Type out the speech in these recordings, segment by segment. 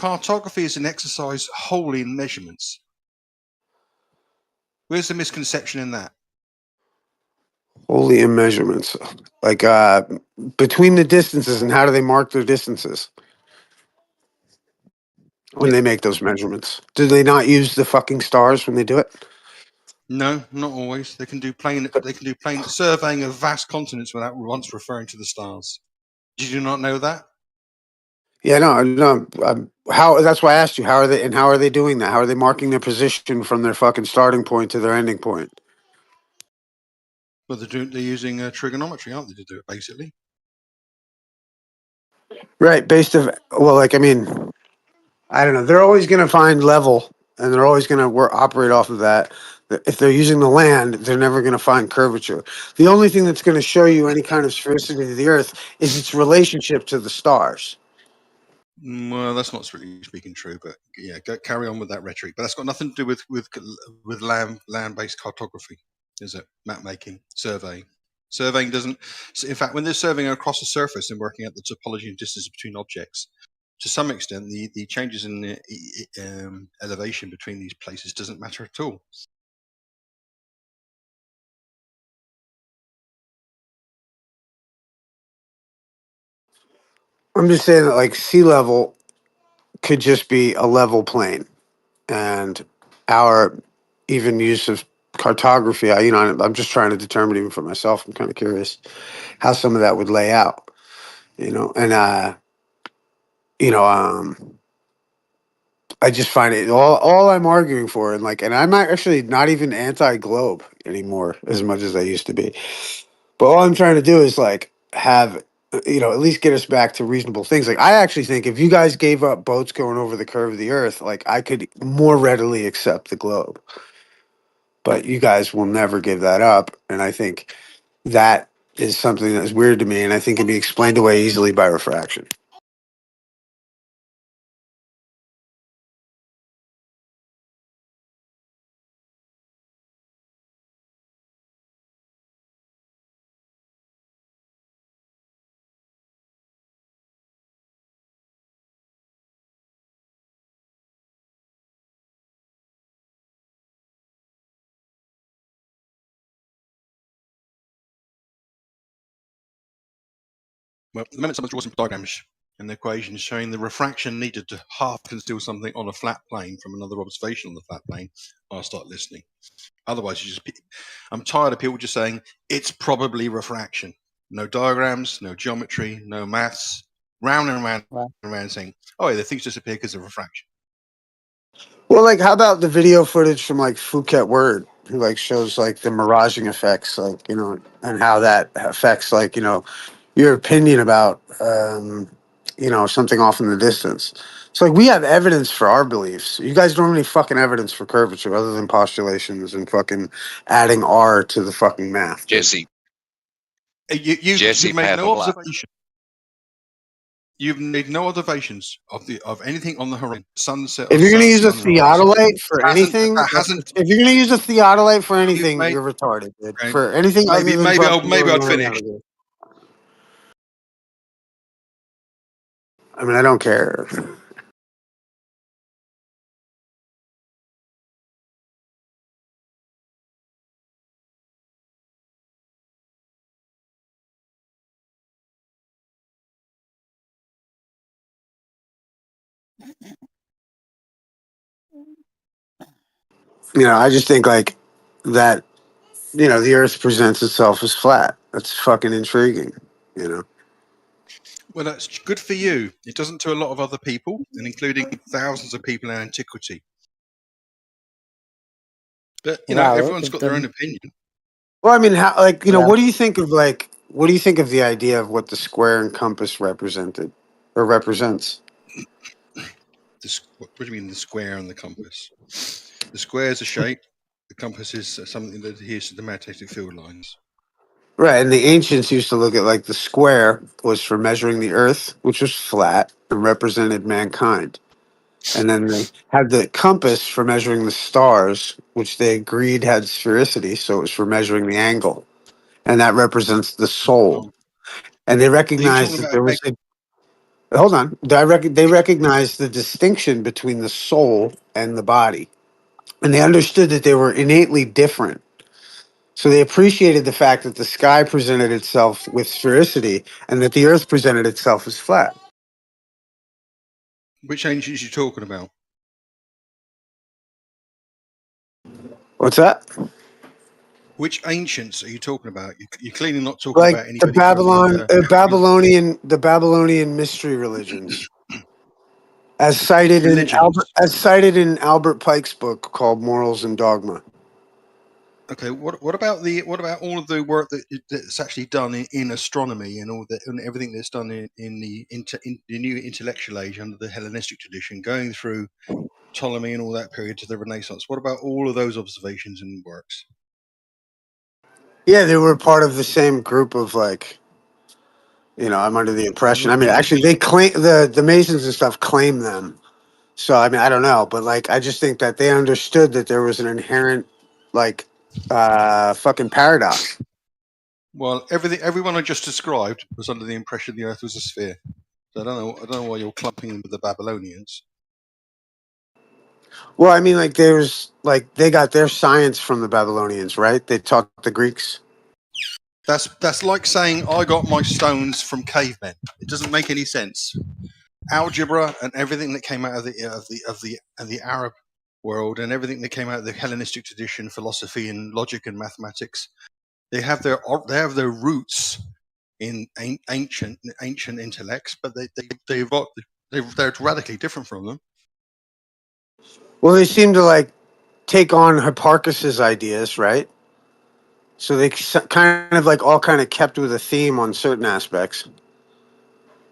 cartography is an exercise wholly in measurements. Where's the misconception in that? Wholly in measurements. Like between the distances, and how do they mark their distances when they make those measurements? Do they not use the fucking stars when they do it? No, not always. They can do plain surveying of vast continents without once referring to the stars. Did you not know that? Yeah, no. How? That's why I asked you. How are they doing that? How are they marking their position from their fucking starting point to their ending point? Well, they're using trigonometry, aren't they, to do it, basically? Right, based of I mean, I don't know. They're always going to find level, and they're always going to operate off of that. If they're using the land, they're never going to find curvature. The only thing that's going to show you any kind of sphericity of the Earth is its relationship to the stars. Well, that's not really speaking true, but yeah, carry on with that rhetoric. But that's got nothing to do with land-based cartography, is it? Map making, surveying. Surveying doesn't. In fact, when they're surveying across a surface and working out the topology and distance between objects, to some extent, the changes in the elevation between these places doesn't matter at all. I'm just saying that, like, sea level could just be a level plane, and our even use of cartography. I'm just trying to determine even for myself. I'm kind of curious how some of that would lay out. And I just find it all I'm arguing for, and I'm actually not even anti-globe anymore as much as I used to be. But all I'm trying to do is have at least get us back to reasonable things. Like, I actually think if you guys gave up boats going over the curve of the Earth, like, I could more readily accept the globe. But you guys will never give that up, and I think that is something that's weird to me, and I think can be explained away easily by refraction. Well, the minute someone draws some diagrams and the equations showing the refraction needed to half conceal something on a flat plane from another observation on the flat plane, I'll start listening. Otherwise, I'm tired of people just saying it's probably refraction. No diagrams, no geometry, no maths. Round and round and round saying, oh, yeah, the things disappear because of refraction. Well, like, how about the video footage from Phuket Word, who shows the miraging effects, and how that affects your opinion about something off in the distance. So we have evidence for our beliefs. You guys don't have any fucking evidence for curvature other than postulations and fucking adding R to the fucking math. Jesse. You've made no observation. You've made no observations of anything on the horizon. Sunset. If you're going to use a theodolite for anything, if you're going to use a theodolite for anything, you're retarded, dude. Okay. For anything maybe I'd finish. I mean, I don't care. I just think that, the Earth presents itself as flat. That's fucking intriguing, Well, that's good for you. It doesn't to a lot of other people, and including thousands of people in antiquity. But everyone's got their own opinion. Well, I mean, how, what do you think of the idea of what the square and compass represented or represents? What do you mean, the square and the compass? The square is a shape. The compass is something that adheres to the magnetic field lines. Right, and the ancients used to look at the square was for measuring the Earth, which was flat and represented mankind. And then they had the compass for measuring the stars, which they agreed had sphericity, so it was for measuring the angle. And that represents the soul. And they recognized that there was hold on. They recognized the distinction between the soul and the body, and they understood that they were innately different. So they appreciated the fact that the sky presented itself with sphericity and that the earth presented itself as flat. Which ancients you talking about? What's that? Which ancients are you talking about? You're clearly not talking Like about anybody from The Babylonian mystery religions, religions. as cited in Albert Pike's book called Morals and Dogma. Okay, what about all of the work that's actually done in astronomy and all and everything that's done in the new intellectual age under the Hellenistic tradition, going through Ptolemy and all that period to the Renaissance? What about all of those observations and works? Yeah, they were part of the same group of like, I'm under the impression. I mean, actually, they claim the Masons and stuff claim them. So I mean, I don't know, but like, I just think that they understood that there was an inherent like fucking paradox. Well, everyone I just described was under the impression the Earth was a sphere. So I don't know why you're clumping them with the Babylonians. Well, I mean, like, there's like they got their science from the Babylonians, right? They taught the Greeks. That's like saying I got my stones from cavemen. It doesn't make any sense. Algebra and everything that came out of the Arab world and everything that came out of the Hellenistic tradition, philosophy and logic and mathematics, they have their roots in ancient intellects, but they're radically different from them. Well, they seem to like take on Hipparchus's ideas, right? So they kind of like all kind of kept with a theme on certain aspects.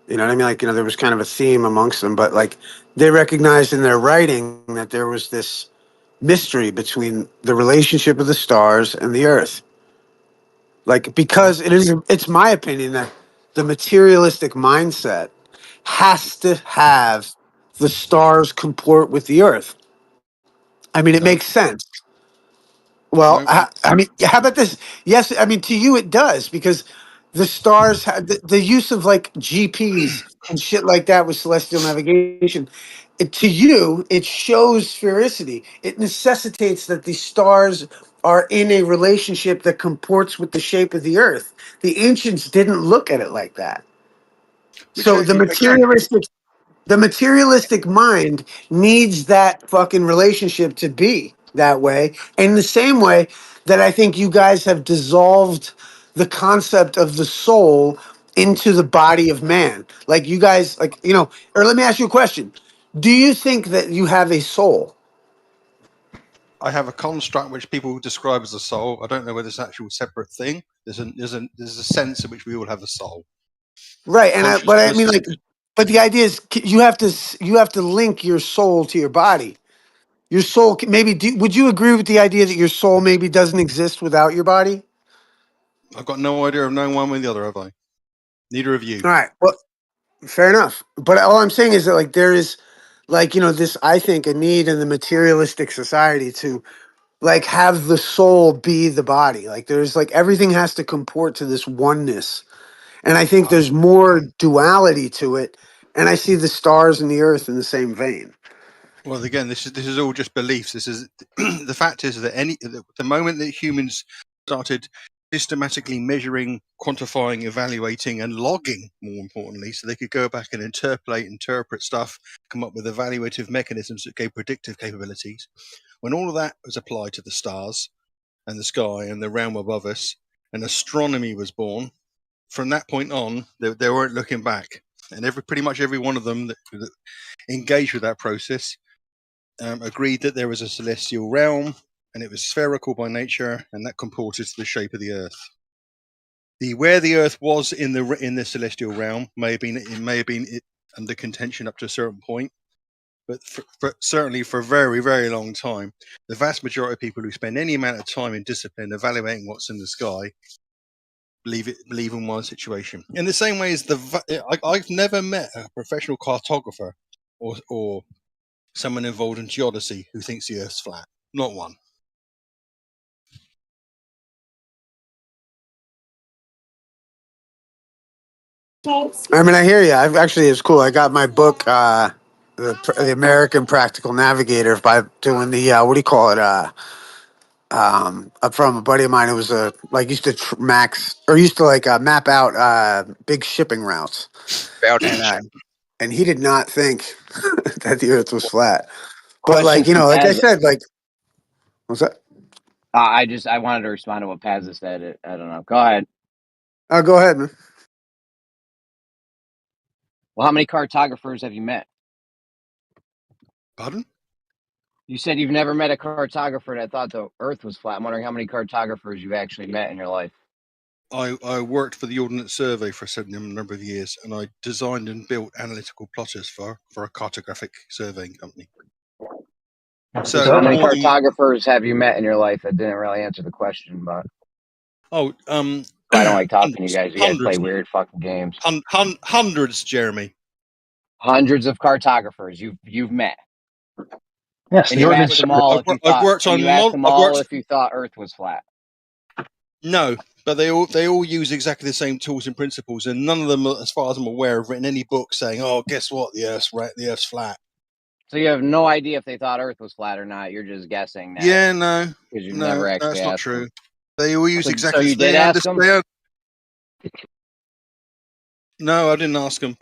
You know what I mean? Like, there was kind of a theme amongst them, but like they recognized in their writing that there was this mystery between the relationship of the stars and the earth. Like, Well, because it's my opinion that the materialistic mindset has to have the stars comport with the earth. I mean, it no, makes sense. Well, no. I mean, how about this? Yes, I mean, to you it does, because the stars had the use of like GPS and shit like that with celestial navigation. To you, it shows sphericity. It necessitates that the stars are in a relationship that comports with the shape of the earth. The ancients didn't look at it like that. Which So again, the materialistic mind needs that fucking relationship to be that way. In the same way that I think you guys have dissolved the concept of the soul into the body of man. Like, you guys, like, or let me ask you a question. Do you think that you have a soul? I have a construct which people describe as a soul. I don't know whether it's an actual separate thing. There's a sense in which we all have a soul. Right. But I Consciousness mean, is like, but the idea is you have to link your soul to your body. Your soul maybe would you agree with the idea that your soul maybe doesn't exist without your body? I've got no idea of knowing one way or the other, have I? Neither of you. All right. Well, fair enough. But all I'm saying is that like there is like, this, I think, a need in the materialistic society to like have the soul be the body. Like, there's like everything has to comport to this oneness. And I think Uh, there's more duality to it. And I see the stars and the earth in the same vein. well, again, this is all just beliefs. This is the fact is that the moment that humans started systematically measuring, quantifying, evaluating, and logging, more importantly, so they could go back and interpret stuff, come up with evaluative mechanisms that gave predictive capabilities. When all of that was applied to the stars and the sky and the realm above us, and astronomy was born, from that point on, they weren't looking back. And pretty much every one of them that engaged with that process agreed that there was a celestial realm and it was spherical by nature, and that comported to the shape of the Earth. Where the Earth was in the celestial realm may have been under contention up to a certain point, but certainly for a very, very long time, the vast majority of people who spend any amount of time in discipline evaluating what's in the sky believe in one situation. In the same way as I've never met a professional cartographer or someone involved in geodesy who thinks the Earth's flat. Not one. I mean, I hear you. I've actually, it's cool. I got my book, the American Practical Navigator, by doing the what do you call it? From a buddy of mine. It was used to map out big shipping routes, and he did not think that the Earth was flat. But Question for like I Pazza. said, what's that? I wanted to respond to what Pazza said. I don't know. Go ahead. Go ahead, man. Well, how many cartographers have you met? Pardon? You said you've never met a cartographer that thought the Earth was flat. I'm wondering how many cartographers you've actually met in your life. I worked for the Ordnance Survey for a certain number of years, and I designed and built analytical plotters for a cartographic surveying company. So how many cartographers have you met in your life? That didn't really answer the question, but I don't like talking to you guys. You guys play weird fucking games. Hundreds, Jeremy. Hundreds of cartographers you've met. Yes, and you asked them all if you thought Earth was flat. No, but they all use exactly the same tools and principles, and none of them, as far as I'm aware, have written any book saying, "Oh, guess what? The Earth's flat." So you have no idea if they thought Earth was flat or not. You're just guessing that. Yeah, no, because you've never actually that's asked not true. them. They all use exactly. So you did ask them? No, I didn't ask them.